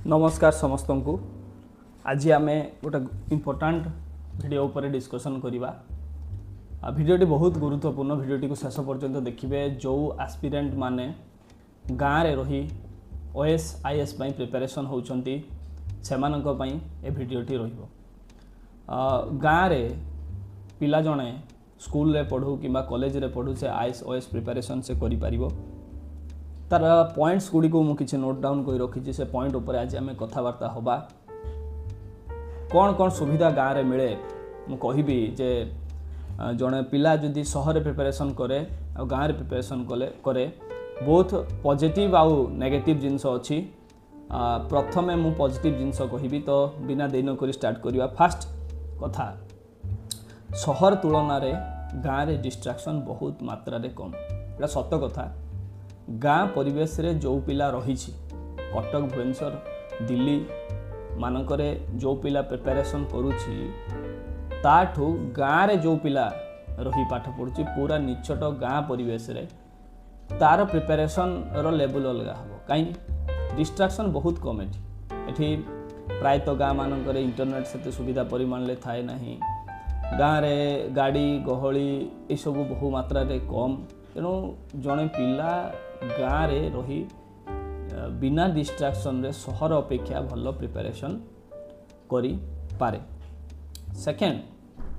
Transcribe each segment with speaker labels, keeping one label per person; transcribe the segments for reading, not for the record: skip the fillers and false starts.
Speaker 1: नमस्कार समस्त को आज आम गोटे इम्पोर्टाट वीडियो पर डिस्कसन करवा। वीडियोटी बहुत गुरुत्वपूर्ण। वीडियोटी को शेष पर्यंत देखिए। जो एस्पिरेंट माने गाँव में रही ओएस आईएएस प्रिपरेशन होउचंती सेमानंको पई ए वीडियोटी रहिबो। गाँव में पिला जणे स्कूल रे पढ़ू कि कॉलेज रे पढ़ू से आईएएस ओएस प्रिपरेशन से करि परिबो। तार पॉइंट्स गुड़ी को मुझे नोट डाउन कर रखी। से पॉइंट उपर आज आम कथबार्ता हवा। कौन कौन सुविधा गाँव में मिले मु कहबी जे जड़े पिला जदि सहर प्रिपरेशन करे और गाँव में प्रिपरेशन करे बहुत पॉजिटिव आउ नेगेटिव जिनस अच्छी। प्रथमे मु पॉजिटिव जिनस कहबी तो बिना देन कर स्टार्ट करवा। फास्ट कथा सहर तुलन में गाँव में डिस्ट्रैक्शन बहुत मात्रा रे कम। एटा सत कथा। गाँ परिवेश रे जो पिला रही कटक भुवनेश्वर दिल्ली मानकरे जो पिला प्रिपरेशन करुछि ताठू गाँव रे जो पिला रही पाठ पढ़ुछि पूरा निचट गाँ परिवेश रे तार प्रिपरेशन रो लेवल अलग हम कहीं डिस्ट्रैक्शन बहुत कम। एठी प्रायतः गाँ मानकरे इंटरनेट से सुविधा परिमाण ले थाए नहीं। गाँव रे गाड़ी गहली ये सब बहु मात्रा रे कम। तेणु जड़े पिला गाँव रे रही बिना डिस्ट्रैक्शन रे सहर अपेक्षा भल प्रिपरेशन करि पारे। सेकेंड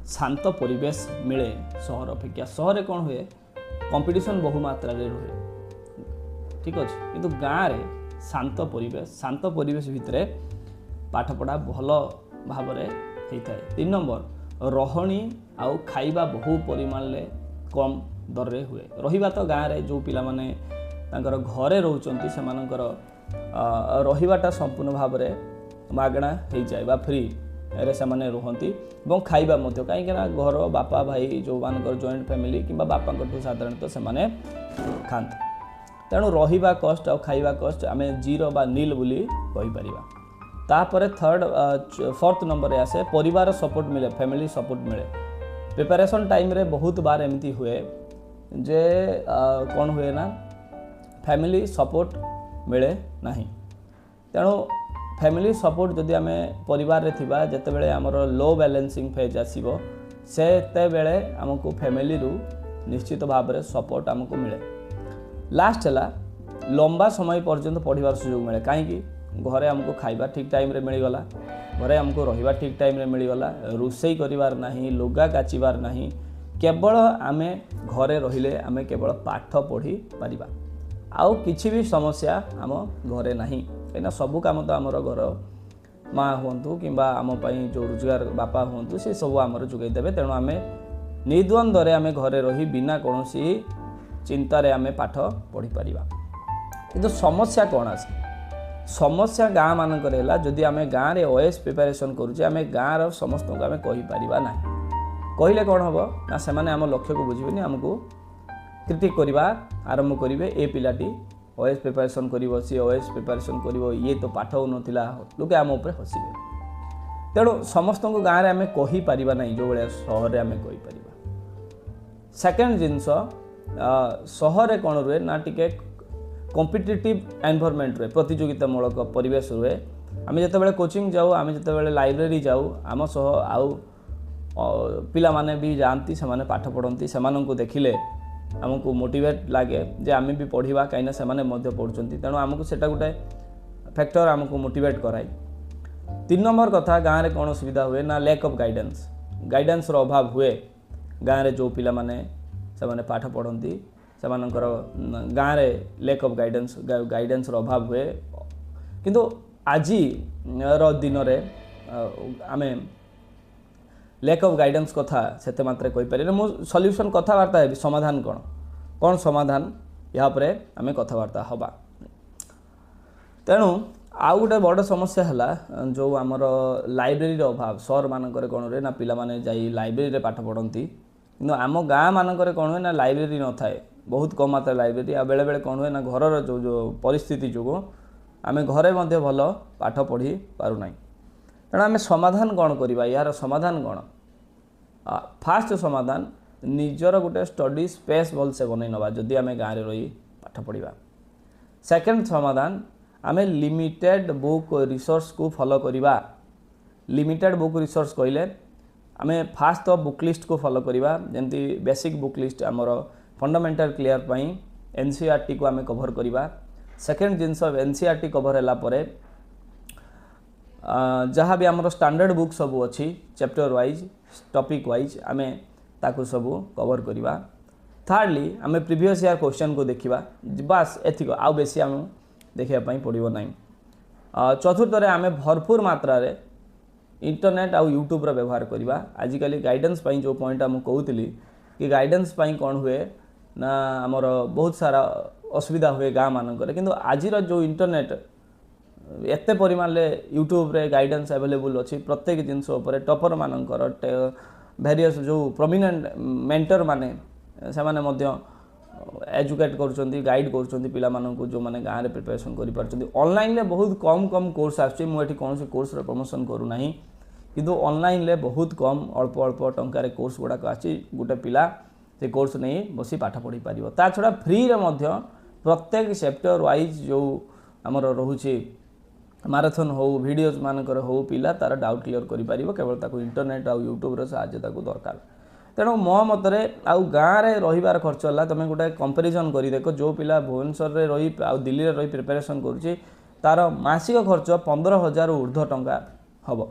Speaker 1: शांत परिवेश मिले सहर अपेक्षा। सहर कौन हुए कंपटीशन बहु मात्रा रे रहे ठीक अच्छे किंतु गाँव रे शांत परिवेश भितर पाठ पढ़ा भल भाव होता है। 3 नंबर रहणी आउ खाइबा बहु परिमाण ले कम दर रे हुए। रहिबा तो गाँव रे जो पिला माने तांकर घरे रोचंती सेमानकर रहिबाटा संपूर्ण भाव में मागणा हो जाए बा फ्री रे सेमाने रुहंती एवं खाइबा मध्य कहीं घर बापा भाई जो मानकर जॉइंट फैमिली कि बापा साधारणतः सेमाने खाते। तेणु रहिबा कस्ट और खाइबा कस्ट आमे जीरो बा नील बोली कहि परिबा। तापर फोर्थ नंबर रे आसे परिवार सपोर्ट मिले फैमिली सपोर्ट मिले। प्रिपरेशन टाइम रे बहुत बार एमती हुए जे कौन हुए ना फैमिली सपोर्ट मिले नहीं। तेणु फैमिली सपोर्ट जदि आम परिवार रे थिबा जते बेले हमर लो बैलेंसिंग फेज आसीबो सेते बेले हमको फैमिली रु निश्चित भाव में सपोर्ट हमको मिले। लास्ट है लंबा समय पर्यंत पढ़ार सुजोग मिले कहीं घरे हमको खाइबा ठीक टाइम रे मिलगला घरे हमको रहिबा ठीक टाइम रे मिलगला रोसई करिवार नहीं लुगा काचिबार नहीं केवल आमे घरे रहिले आमे केवल पाठ पढ़ी पारिबा आउ किछि भी समस्या आम घरे नहीं कहीं सबू काम तो आमर घर माँ हूँ कि आम जो रोजगार बापा हूँ से सब आमर जोगाई देवे। तेणु आम निर्द्वंद्व आम घरे रही बिना कौन चिंतार आम पाठ पढ़ी पारिबा। किंतु समस्या कौन आसे समस्या गाँ मानक जदि आम गाँव में ओएस प्रिपरेशन करुचे आम गाँव समस्त को आम कहीपर ना कहले कौन हम ना से आम लक्ष्य को बुझे आमको क्रिटिक करवा आरंभ करेंगे ए पिलाटी ओएस प्रिपरेशन कर सी ओएस प्रिपरेशन कर ये तो पाठ हो नाला लोके आम उपर हसबे। तेणु समस्त को गाँव में आम कहीपर ना जो भाया सहर में आम कहीपर। सेकेंड जिनस सहर कौन रुए ना टिके कॉम्पिटिटिव एनवायरनमेंट रे प्रतियोगितामूलक परिवेश रुए। आम जिते कोचिंग जाऊ आम जिते लाइब्रेरी जाऊ आम सह आउ पिला माने भी जानती से माने पाठ पढ़ती से देखिले आमको मोटिवेट लगे जे आम भी पढ़ा कहीं से पढ़ुंट। तेणु आमको सेटा गोटे फैक्टर आमको मोटिवेट कराए। 3 नंबर कथा गाँव में कौन सुविधा हुए ना लैक ऑफ गाइडेंस रो अभाव हुए। गाँव में जो पिला माने से माने पाठ पढ़ती से गाँव में लैक ऑफ गाइडेंस रो अभाव हुए। किंतु आज दिन में आम लैक ऑफ गाइडेंस कथा सेते मात्रे कहि पारे मु सॉल्यूशन कथावार्ता है समाधान कौन समाधान या परे आमे कथावार्ता हबा। तेणु आउ गोटे बड़ समस्या है जो आमर लाइब्रेरी अभाव। सहर मानक कौन रे ना पिला माने जाई लाइब्रेरी रे पाठ पढ़ती किंतु आम गाँ मानक कौन हुए ना लाइब्रेरी न थाए बहुत कम मात्रा लाइब्रेरी आ बेले बेले कौन हुए ना घर जो परिस्थिति जो आम घरे मध्य भल पाठ पढ़ी पारुना। तेणु आम समाधान कौन करवा यार समाधान कौन फास्ट समाधान निजर गोटे स्टडी स्पेस भल से बनई नवा जदि आम गाँव में रही पाठ पढ़ा। सेकेंड समाधान आमे लिमिटेड बुक रिसोर्स को फॉलो करिबा। लिमिटेड बुक रिसोर्स कहले आमे फास्ट तो बुक लिस्ट को फॉलो करिबा, जेमती बेसिक बुक लिस्ट हमर फंडामेंटल क्लियर पई एनसीईआरटी को आमे कवर करिबा। सेकंड जिंस एनसीईआरटी कवर होला परे जहाँ भी आमर स्टैंडर्ड बुक सब अच्छी चैप्टर वाइज टॉपिक वाइज आमे ताकू सब कवर करिबा। थर्डली आमे प्रीवियस ईयर क्वेश्चन को देखिबा, बस एथिको आउ बेसी आम देखिया पई पड़िबो नाही। चतुर्थ रे आमे भरपूर मात्रा रे इंटरनेट आउ यूट्यूब रो व्यवहार करिबा। आजिकली गाइडेंस पई जो पॉइंट हम कहूतली कि गाइडेंस पई कोन हुए ना हमर बहुत सारा असुविधा हुए गाँ मानकर, किंतु आजिर जो इंटरनेट एते परिमाण ले यूट्यूब रे गाइडेंस अवेलेबल अच्छी प्रत्येक जिनस ऊपर टॉपर मानकर वेरियस जो प्रोमिनेंट मेंटर माने से माने मध्य एजुकेट करछंती गाइड करछंती पिला माननको जो माने गाँ रे प्रिपरेशन करि परछंती। ऑनलाइन ले बहुत कम कम कोर्स आछि, मु एठी कोन से कोर्स रे प्रमोशन करू नाही, किंतु ऑनलाइन ले बहुत कम अल्प अल्प टंका रे कोर्स गुडा आछि। गुटे पिला से कोर्स नहीं बसी पाठ पढ़ी पारिबो। ता छडा फ्री रे मध्य प्रत्येक चैप्टर वाइज जो हमर रहउछि मैराथन हो वीडियोस मानकर हो पिला तार डाउट क्लियर करि पारिबो, केवल ताको इंटरनेट आ यूट्यूब रो सहायता ताको दरकार। तेणु मो मतरे आउ गाँ रे रहिबार खर्च होला तमे गोटे कंपैरिजन करि देखो, जो पिला भुवनेश्वर रे रही आ दिल्ली रे रही प्रिपरेशन करूछि तार मासिक खर्च 15,000 ऊर्ध्व टंका हबो।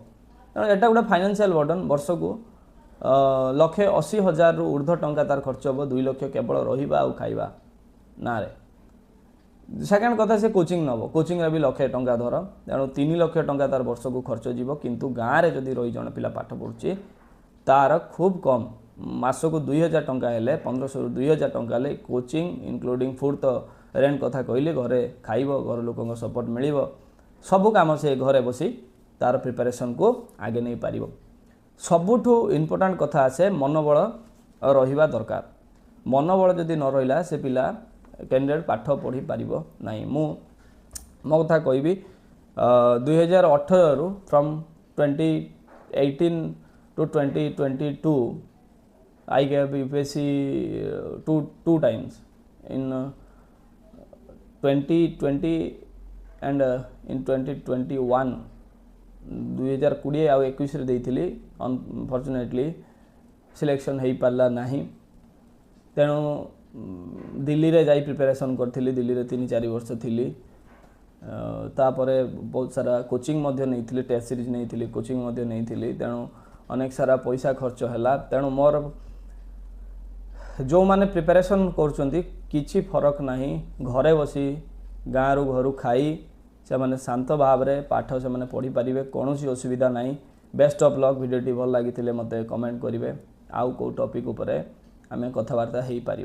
Speaker 1: तेणु एटा गोटे फाइनेंशियल बर्डन, वर्ष को 1,80,000 ऊर्ध्व टंका तार खर्च हबो। 2 लाख केवल रहिबा आ खाइबा ना रे। सेकेंड कथा से कोचिंग नब, कोचिंग रे भी 1 लाख टंका धर, तेणु 3 लाख टंका तार वर्ष को खर्च जीवो। किंतु गाँ रे जदि रही जण पिला पाठ पढ़ुछि तार खूब कम मासक 2,000 टंका हेले 1500 रु 2,000 टंका ले कोचिंग इंक्लूडिंग फूड तो रेंट कथा कहले घरे खाइबो, घर लोकन सपोर्ट मिलिबो, सब काम से घरे बसी तार प्रिपरेशन को आगे नहीं पारिबो। सबुठु इम्पोर्टेंट कथा आसे मनोबल रहिबा दरकार। मनोबल जदि न रहिला से पिला कैंडिडेट पाठ पढ़ी पारिबो नाही। मो कथा कहबी 2018 रु from 2018 to 2022 I gave UPSC two times in 2020 and in 2021 2020 आ 21 रे देइथिली। अनफॉर्चुनेटली सिलेक्शन हेई पारला नाही, तेणु दिल्ली रे जाई प्रिपरेशन करथिली। दिल्ली रे 3-4 वर्ष थिली, तापरे बहुत सारा कोचिंग मध्य नैथिली, टेस्ट सीरीज नैथिली, कोचिंग मध्य नैथिली, तेणु अनेक सारा पैसा खर्च हैला। तेणु मोर जो माने प्रिपरेशन करछंती किछि फरक नाही, घरे बसी गाँ रु घरु खाई से माने शांत भाव रे पाठ से माने पढ़ी पारिबे, कोनोसी असुविधा नाही। Best of luck. Video T भल लागिथिले मते कमेंट करिवे, आउ को टॉपिक ऊपर आमे कथावार्ता हेई पारि।